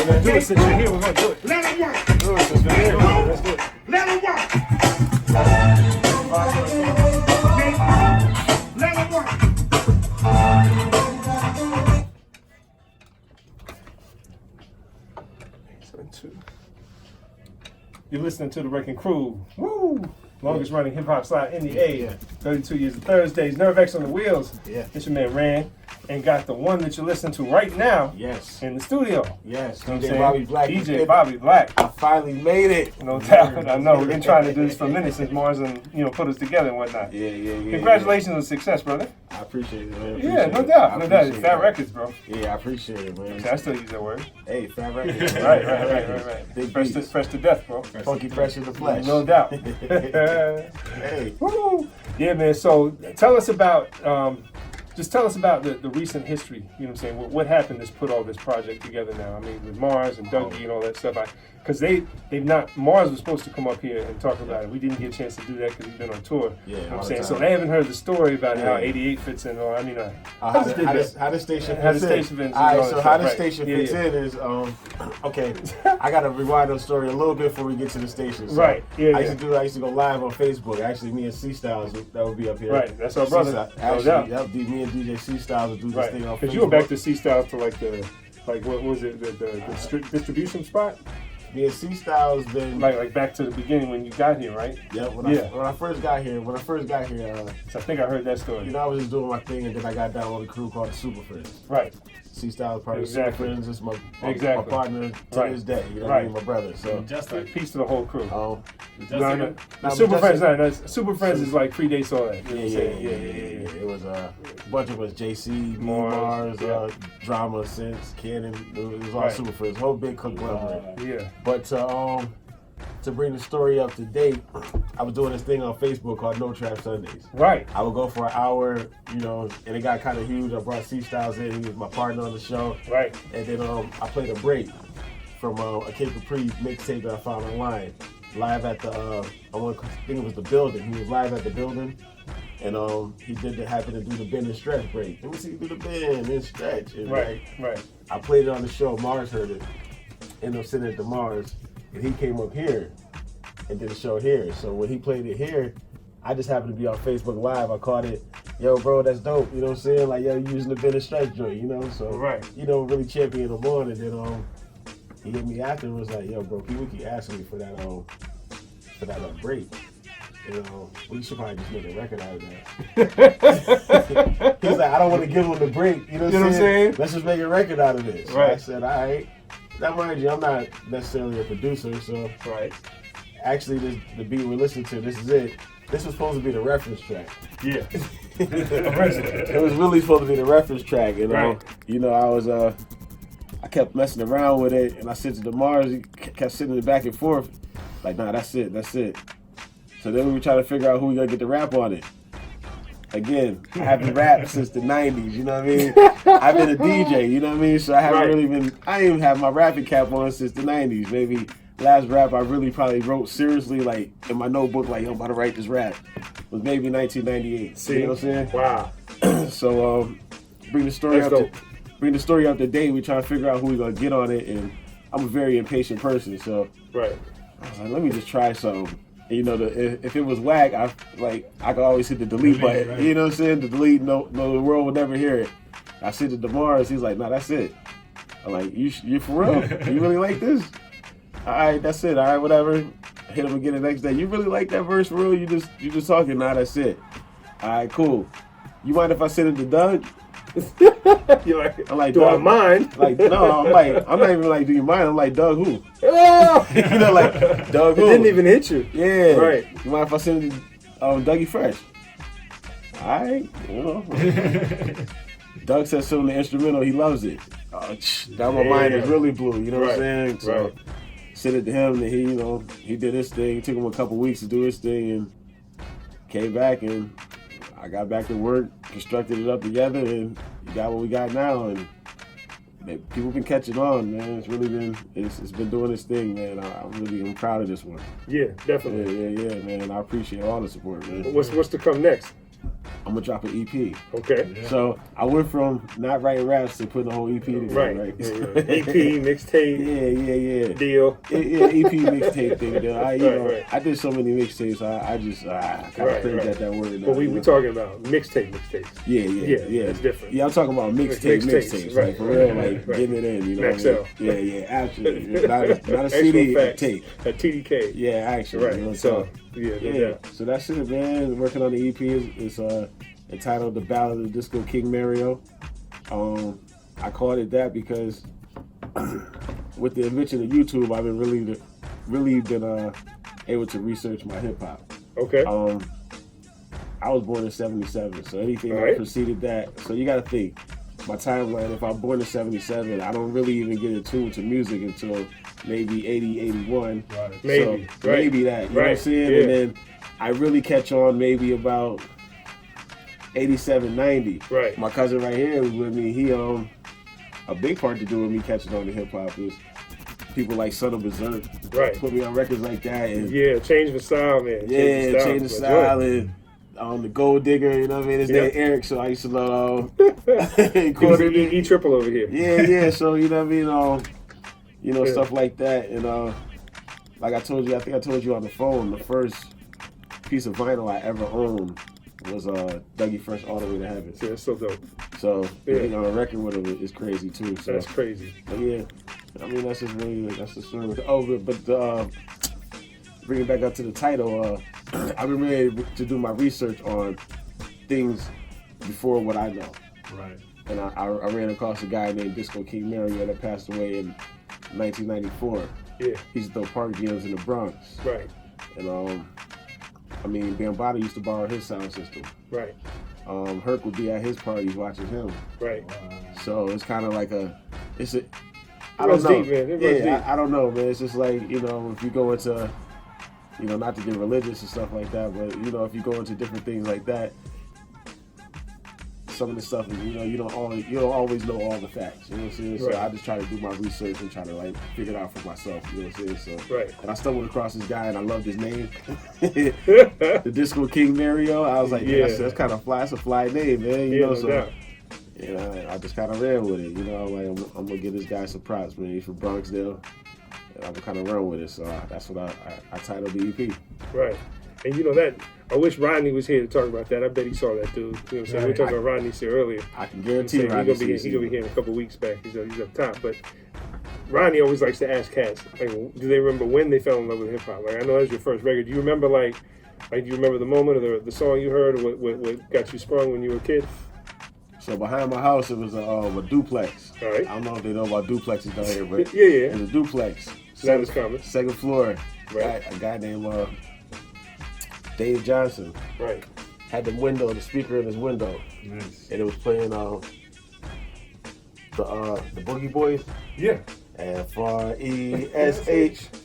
gonna do it since you're here. We're gonna do it. Let it work. Do it since you're here. Let's do it. Let it work. Let it work. You're listening to the Wrecking Crew. Woo! Longest running hip hop slide in the A. 32 years of Thursdays. Nerve X on the wheels. Yeah. It's your man Rand. And got the one that you're listening to right now. Yes. In the studio. Yes. You know DJ Bobby Black. DJ Bobby Black. I finally made it. No doubt. I know. We've been trying to do this for a minute since Mars and put us together and whatnot. Yeah. Congratulations on success, brother. I appreciate it, man. Yeah, no doubt. No doubt. It's Fat Records, bro. Yeah, I appreciate it, man. I still use that word. Hey, Fat Records. Right. Big Fresh to death, bro. Funky fresh in the flesh. No doubt. Hey. Woo. Yeah, man. So tell us about just tell us about the recent history. You know what I'm saying? What happened to put all this project together now? I mean, with Mars and Dougie and all that stuff. Because they've not. Mars was supposed to come up here and talk about it. We didn't get a chance to do that because he's been on tour. Yeah, you know what I'm saying? So they haven't heard the story about how 88 fits in. Or how the station fits in. All right, so how the station fits in is okay. I gotta rewind the story a little bit before we get to the station. So right. Yeah. I used to go live on Facebook. Actually, me and C Styles that would be up here. Right. That's our brother. Actually, me and DJ C Styles would do this thing on Facebook. Because you were back to C Styles to what was it? The distribution spot. Yeah, C Styles been like back to the beginning when you got here, right? Yeah, when I first got here, so I think I heard that story. I was just doing my thing, and then I got down with a crew called the Super Friends. Right. C Styles part of the Super Friends. This is my partner to this day. You know what I mean? My brother. So just like peace to the whole crew. Super Friends. Super Friends is like predates all that. Yeah. It was a bunch of us: JC, Mars, Drama, Sense, Cannon. It was all Super Friends. Whole big conglomerate. But to bring the story up to date, I was doing this thing on Facebook called No Trap Sundays. Right. I would go for an hour, and it got kind of huge. I brought C Styles in. He was my partner on the show. Right. And then I played a break from a Cape Capri mixtape that I found online. Live at the, I think it was the Building. He was live at the Building. And he happened to do the bend and stretch break. Let me see you do the bend and stretch. And right. I played it on the show. Mars heard it. Ended up sending it to Mars. And he came up here and did a show here. So when he played it here, I just happened to be on Facebook Live. I caught it, yo, bro, that's dope. You know what I'm saying? Like, yo, you using the bend and stretch joint, So, really champion him on. And then he hit me after and was like, yo, bro, people keep asking me for that break. We should probably just make a record out of that. He's like, I don't want to give him the break. You know what I'm saying? Let's just make a record out of this. So I said, all right. Now, mind you, I'm not necessarily a producer, so actually, the beat we're listening to, this is it. This was supposed to be the reference track. Yeah. It was really supposed to be the reference track, and I kept messing around with it, and I sent it to Mars. He kept sending it back and forth, like, nah, that's it. So then we were trying to figure out who we gonna get to rap on it. Again, I haven't rapped since the 90s, you know what I mean? I've been a DJ, you know what I mean? So I haven't really I didn't even have my rapping cap on since the 90s. Maybe last rap I really probably wrote seriously, like in my notebook, like, yo, I'm about to write this rap, was maybe 1998. See? You know what I'm saying? Wow. So bring the story up to date. We try to figure out who we gonna get on it, and I'm a very impatient person, so I was like, let me just try something. If it was whack, I could always hit the delete button. Right. You know what I'm saying? The delete, no, the world would never hear it. I sent it to Mars. He's like, nah, that's it. I'm like, you for real? You really like this? All right, that's it. All right, whatever. Hit him again the next day. You really like that verse for real? You just talking? Nah, that's it. All right, cool. You mind if I send it to Doug? You're like, I'm like, do I mind? Like, no, I'm not even like, do you mind? I'm like, Doug who? Oh! Like, Doug who? It didn't even hit you. Yeah. Right. You mind if I send it to Dougie Fresh? All right. Doug says so in the instrumental, he loves it. Now my mind is really blue, you know what I'm saying? So sent it to him, and he did his thing. It took him a couple weeks to do his thing, and came back, and I got back to work, constructed it up together, and we got what we got now. And people been catching on, man. It's really been, it's been doing its thing, man. I'm proud of this one. Yeah, definitely. Yeah, man. I appreciate all the support, man. What's to come next? I'm gonna drop an EP. Okay. Yeah. So I went from not writing raps to putting the whole EP together. Right. Yeah. EP, mixtape. Yeah. Deal. Yeah, EP mixtape thing. I did so many mixtapes. I kind of cringed at that word. But we talking about mixtapes. Yeah. That's different. Yeah, I'm talking about mixtapes. Right. Like for real, like getting it in. You know. Maxell. Yeah, absolutely. Not a CD, a tape. A TDK. Yeah, actually. Right. You know, so yeah. So that's it, man. Working on the EP is entitled "The Ballad of the Disco King Mario." I called it that because with the invention of YouTube, I've been really been able to research my hip hop. Okay. I was born in '77, so anything that preceded that. So you got to think my timeline. If I'm born in '77, I don't really even get attuned to music until maybe 80, 81. Right. Maybe. So maybe that. You know what I'm saying? Yeah. And then I really catch on maybe about 87, 90. Right. My cousin right here was with me. He a big part to do with me catching on to hip hop is people like Son of Berserk. Right. Put me on records like that. And change the style, man. Change the style and the Gold Digger, you know what I mean? His name Eric, so I used to love E triple over here. Yeah, so you know what I mean? Stuff like that. And like I told you, I think I told you on the phone, the first piece of vinyl I ever owned was Dougie Fresh All the Way to Heaven. Yeah, it's so dope. So being on a record with him is crazy too. So that's crazy. But yeah, I mean that's the story. Oh, but bring it back up to the title. I've been ready to do my research on things before what I know. Right. And I ran across a guy named Disco King Mario that passed away in 1994. Yeah. He used to throw park jams in the Bronx. Right. And I mean, Bambaataa used to borrow his sound system. Right. Herc would be at his parties watching him. Right. So it's kind of like I don't know. Deep, man. I don't know, man. It's just like, if you go into, not to get religious and stuff like that, but, if you go into different things like that, some of the stuff is, you don't always know all the facts. You know what I'm saying? Right. So I just try to do my research and try to figure it out for myself. You know what I'm saying? So right. And I stumbled across this guy and I loved his name, the Disco King Mario. I was like, that's kind of fly. That's a fly name, man. You know, so doubt. I just kind of ran with it. I'm gonna give this guy some props, man. He's from Bronxdale, and I'm kind of run with it. So that's what I titled the EP. Right. And that, I wish Rodney was here to talk about that. I bet he saw that, dude. You know what I'm saying? We were talking about Rodney here earlier. I can guarantee Rodney. He's going to be here in a couple weeks back. He's up top. But Rodney always likes to ask cats, do they remember when they fell in love with hip-hop? I know that's your first record. Do you remember, do you remember the moment or the song you heard or what got you sprung when you were a kid? So behind my house, it was a duplex. All right. I don't know if they know about duplexes down here, but yeah. It was a duplex. That was common. Second floor. Right. A guy named Dave Johnson. Right. Had the speaker in his window. Nice. And it was playing the Boogie Boys. Yeah. F-R-E-S-H.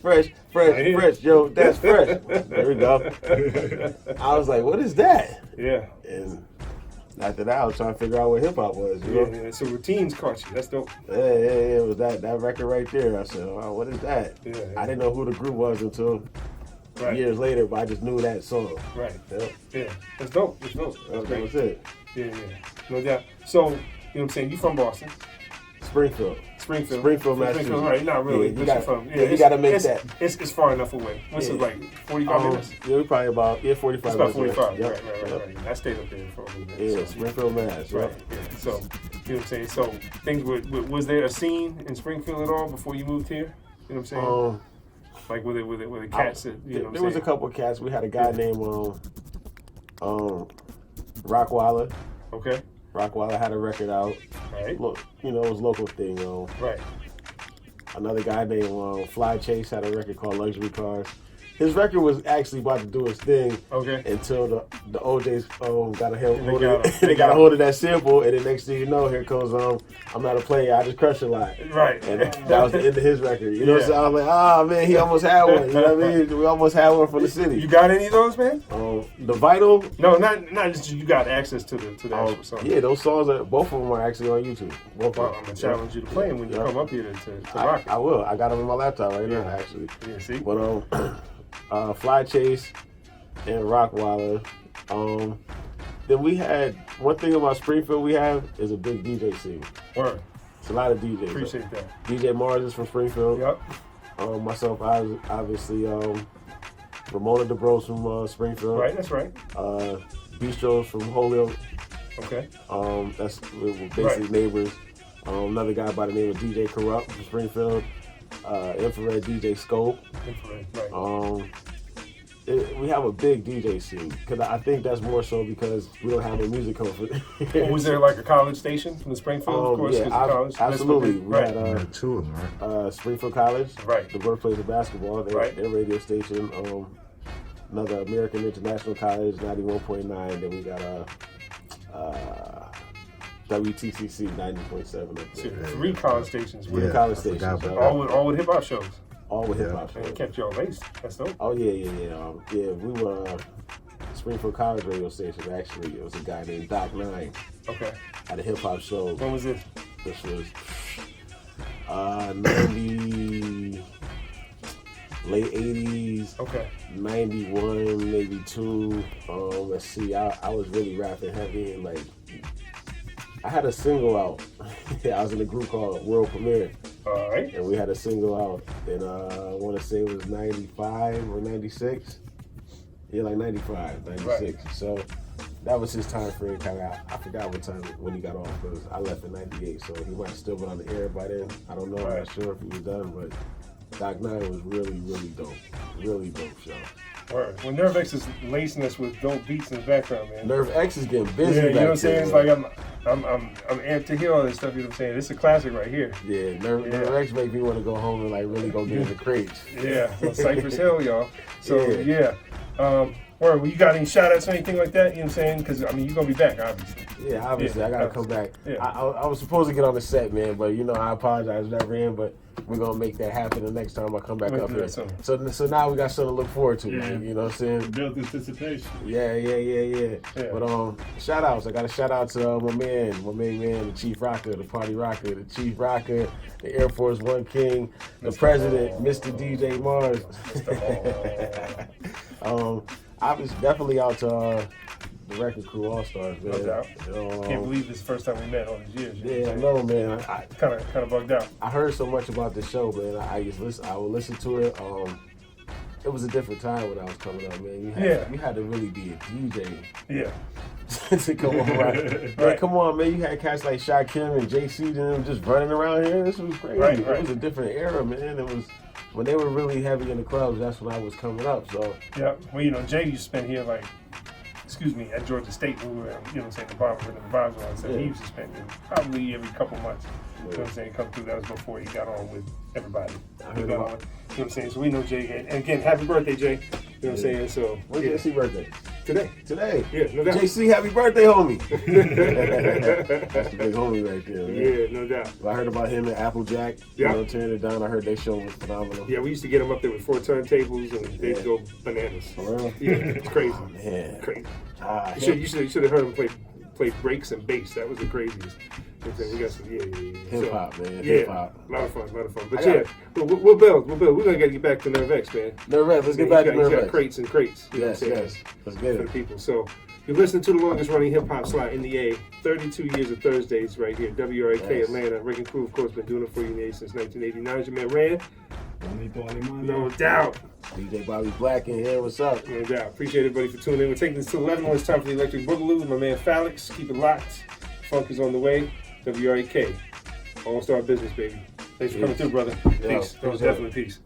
Fresh. Yo, that's fresh. There we go. I was like, what is that? Yeah. And after that, I was trying to figure out what hip hop was. You know? Yeah. So routines caught you. That's dope. Yeah. It was that record right there. I said, oh, what is that? Yeah. I didn't know who the group was until years later, but I just knew that song. Right. Yep. Yeah. That's dope. That was it. Yeah. No doubt. So, you know what I'm saying? You from Boston? Springfield, Massachusetts. Right? Not really. You gotta make that. It's far enough away. What's it like? 45 minutes? Yeah, we're probably about 45 It's about minutes. 45. Yep. Right. I stayed up there for a little bit. Yeah, Springfield, Mass. Right. Yeah. So, you know what I'm saying? So, things was there a scene in Springfield at all before you moved here? You know what I'm saying? Like with the cats that, you know what I'm there was a couple of cats. We had a guy named Rockweiler. Okay. Rockweiler had a record out. Right. Look, it was a local thing. Right. Another guy named Fly Chase had a record called Luxury Cars. His record was actually about to do his thing until the OJs got a hold of that sample, and the next thing you know, here comes I'm Not a Player, I Just Crush a Lot. Right. And that was the end of his record. You know what I'm saying? I was like, man, he almost had one. You know what I mean? We almost had one for the city. You got any of those, man? The Vinyl? No, not just you got access to the actual song. Yeah, those songs both of them are actually on YouTube. Well, I'm gonna challenge you to play them when you come up here to rock it. I will. I got them on my laptop right now, actually. Yeah, see? But Fly Chase and Rockweiler. then we had one thing about Springfield. We have is a big DJ scene. Word. It's a lot of DJs. Appreciate that. DJ Mars is from Springfield. Yep. Myself, obviously, Ramona DeBros from Springfield. Right, that's right. Bistro's from Holyoke. Okay. We're basically neighbors. Another guy by the name of DJ Corrupt from Springfield. Infrared DJ Scope. Infrared, right. We have a big DJ scene, because I think that's more so because we don't have a music company. Was there like a college station from the Springfield, of course? Yeah, college, absolutely. We right. had two of them, right? Springfield College, right. the birthplace of basketball, their radio station. Another American International College, 91.9. Then we got WTCC 90.7 up there. 3 college stations. Yeah, college stations. All with hip hop shows. All with hip hop shows. And it kept y'all laced. That's dope. Oh yeah. We were Springfield College radio station. Actually, it was a guy named Doc 9. Okay. Had a hip hop show. When was this? This was 90, late 80s. Okay. 91, maybe 2. Let's see. I was really rapping heavy, and like I had a single out. I was in a group called World Premiere. All right. And we had a single out, and I want to say it was 95 or 96. Yeah, like 95, 96. Right. So that was his time frame. I forgot what time when he got off, because I left in 98. So he might have still been on the air by then. I don't know. I'm not sure if he was done, but Doc 9 was really, really dope. Really dope show. Word. When Nerve X is lacing us with dope beats in the background, man. Nerve X is getting busy. Yeah, you know what I'm saying? there, It's like I'm amped to hear all this stuff. You know what I'm saying? It's a classic right here. Yeah, Nerve X make me want to go home and like really go get in the crates. Yeah, well, Cypress Hill, y'all. So yeah. Word, well, you got any shout outs or anything like that? You know what I'm saying? Because, I mean, you're going to be back, obviously. Yeah, obviously. I got to come back. Yeah. I was supposed to get on the set, man, but, I apologize. Never in, but we're going to make that happen the next time I come back up here. So now we got something to look forward to, man. You know what I'm saying? Built anticipation. Yeah. But shout outs. I got to shout out to my main man, the Chief Rocker, the Party Rocker, the Chief Rocker, the Air Force One King, the President, Mr. DJ Mars. I was definitely out to the Record Crew All Stars, man. No doubt. Can't believe this is the first time we met all these years. Yeah, I know, man. I kind of bugged out. I heard so much about the show, man. I would listen to it. It was a different time when I was coming up, man. You had to really be a DJ. Yeah. To come on, right? Man, come on, man. You had cats like Shy Kim and JC and them just running around here. This was crazy. Right. It was a different era, man. It was when they were really heavy in the clubs. That's when I was coming up. So yeah. Well, Jay used to spend here at Georgia State when we were, the vibes on. So he used to spend here probably every couple months. You know what I'm saying? Come through. That was before he got on with everybody. You know what I'm saying? So we know Jay. And again, happy birthday, Jay. You know what I'm saying? So when's JC birthday? Today. Yeah, no doubt. JC, happy birthday, homie. That's the big homie right there, man. Yeah, no doubt. I heard about him and Applejack, tearing it down. I heard their show was phenomenal. Yeah, we used to get him up there with 4 turntables, and they'd go bananas. For real? Yeah, it's crazy. Oh, man. Crazy. You should have heard him play breaks and bass. That was the craziest. We got some, hip hop, man. Yeah, hip hop. A lot of fun. But we'll build. We're gonna get back to Nerve X, man. Nerve X, let's get back to Nerve X. Crates and crates. Yes. Let's get it. For the people. So you're listening to the longest running hip hop slot in the A. 32 years of Thursdays right here. WRAK Atlanta. Wrecking Crew, of course, been doing it for you in the A since 1989. It's your man Rand. No doubt. DJ Bobby Black in here. What's up? No doubt. Appreciate everybody for tuning in. We're taking this to 11 when it's time for the Electric Boogaloo with my man Felix. Keep it locked. Funk is on the way. WRAK. All-Star Business, baby. Thanks for coming through, brother. Peace. Definitely peace.